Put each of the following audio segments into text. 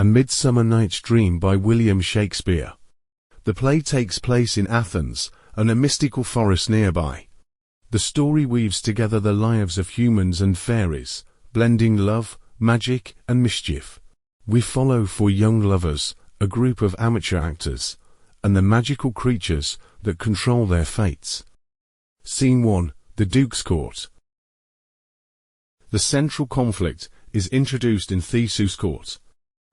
A Midsummer Night's Dream by William Shakespeare. The play takes place in Athens and a mystical forest nearby. The story weaves together the lives of humans and fairies, blending love, magic, and mischief. We follow four young lovers, a group of amateur actors, and the magical creatures that control their fates. Scene 1. The Duke's Court. The central conflict is introduced in Theseus' court.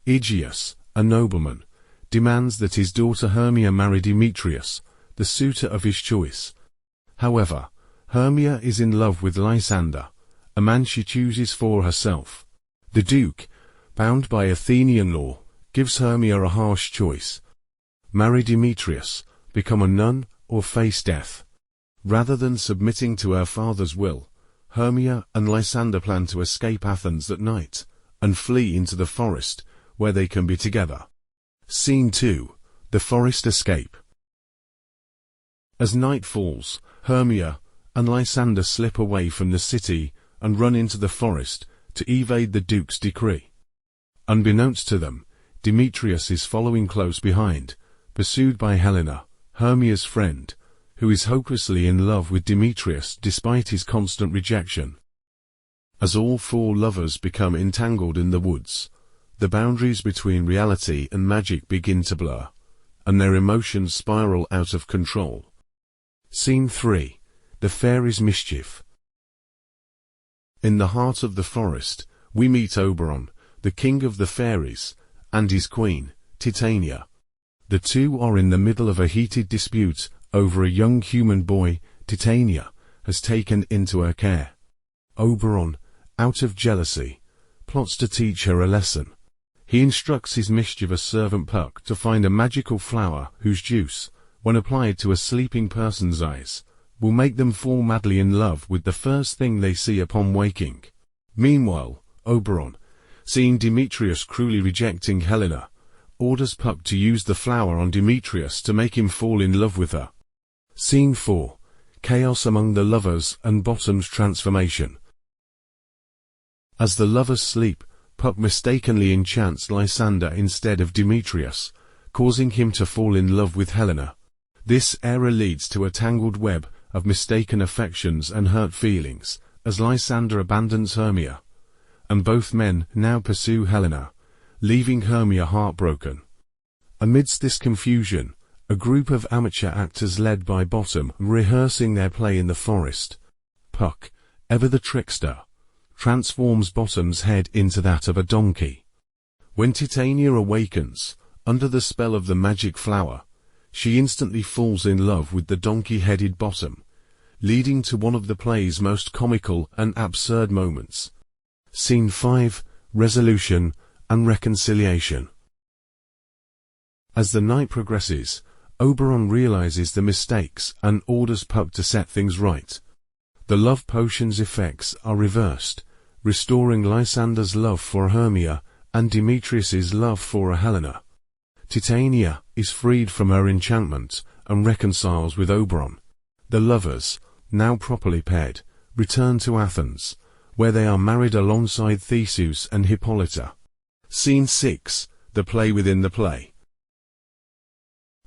Aegeus, a nobleman, demands that his daughter Hermia marry Demetrius, the suitor of his choice. However, Hermia is in love with Lysander, a man she chooses for herself. The Duke, bound by Athenian law, gives Hermia a harsh choice: marry Demetrius, become a nun, or face death. Rather than submitting to her father's will, Hermia and Lysander plan to escape Athens at night and flee into the forest, where they can be together. Scene 2. The Forest Escape. As night falls, Hermia and Lysander slip away from the city and run into the forest to evade the Duke's decree. Unbeknownst to them, Demetrius is following close behind, pursued by Helena, Hermia's friend, who is hopelessly in love with Demetrius despite his constant rejection. As all four lovers become entangled in the woods, the boundaries between reality and magic begin to blur, and their emotions spiral out of control. Scene 3. The Fairies' Mischief. In the heart of the forest, we meet Oberon, the king of the fairies, and his queen, Titania. The two are in the middle of a heated dispute over a young human boy Titania has taken into her care. Oberon, out of jealousy, plots to teach her a lesson. He instructs his mischievous servant Puck to find a magical flower whose juice, when applied to a sleeping person's eyes, will make them fall madly in love with the first thing they see upon waking. Meanwhile, Oberon, seeing Demetrius cruelly rejecting Helena, orders Puck to use the flower on Demetrius to make him fall in love with her. Scene 4. Chaos among the lovers and Bottom's transformation. As the lovers sleep, Puck mistakenly enchants Lysander instead of Demetrius, causing him to fall in love with Helena. This error leads to a tangled web of mistaken affections and hurt feelings, as Lysander abandons Hermia, and both men now pursue Helena, leaving Hermia heartbroken. Amidst this confusion, a group of amateur actors led by Bottom rehearsing their play in the forest. Puck, ever the trickster, transforms Bottom's head into that of a donkey. When Titania awakens, under the spell of the magic flower, she instantly falls in love with the donkey-headed Bottom, leading to one of the play's most comical and absurd moments. Scene 5. Resolution and Reconciliation. As the night progresses, Oberon realizes the mistakes and orders Puck to set things right. The love potion's effects are reversed, restoring Lysander's love for Hermia and Demetrius's love for Helena. Titania is freed from her enchantment and reconciles with Oberon. The lovers, now properly paired, return to Athens, where they are married alongside Theseus and Hippolyta. Scene 6. The Play Within the Play.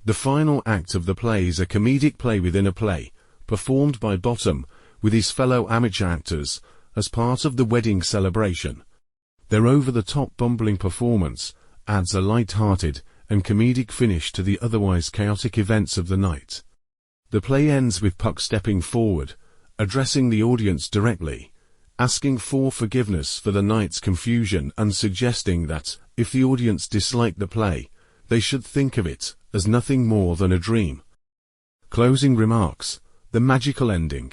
The final act of the play is a comedic play within a play, performed by Bottom with his fellow amateur actors as part of the wedding celebration. Their over-the-top bumbling performance adds a light-hearted and comedic finish to the otherwise chaotic events of the night. The play ends with Puck stepping forward, addressing the audience directly, asking for forgiveness for the night's confusion and suggesting that, if the audience disliked the play, they should think of it as nothing more than a dream. Closing remarks. The magical ending.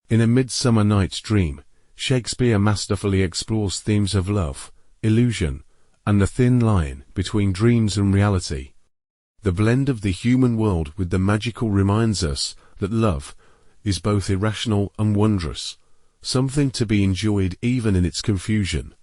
In A Midsummer Night's Dream, Shakespeare masterfully explores themes of love, illusion, and the thin line between dreams and reality. The blend of the human world with the magical reminds us that love is both irrational and wondrous, something to be enjoyed even in its confusion.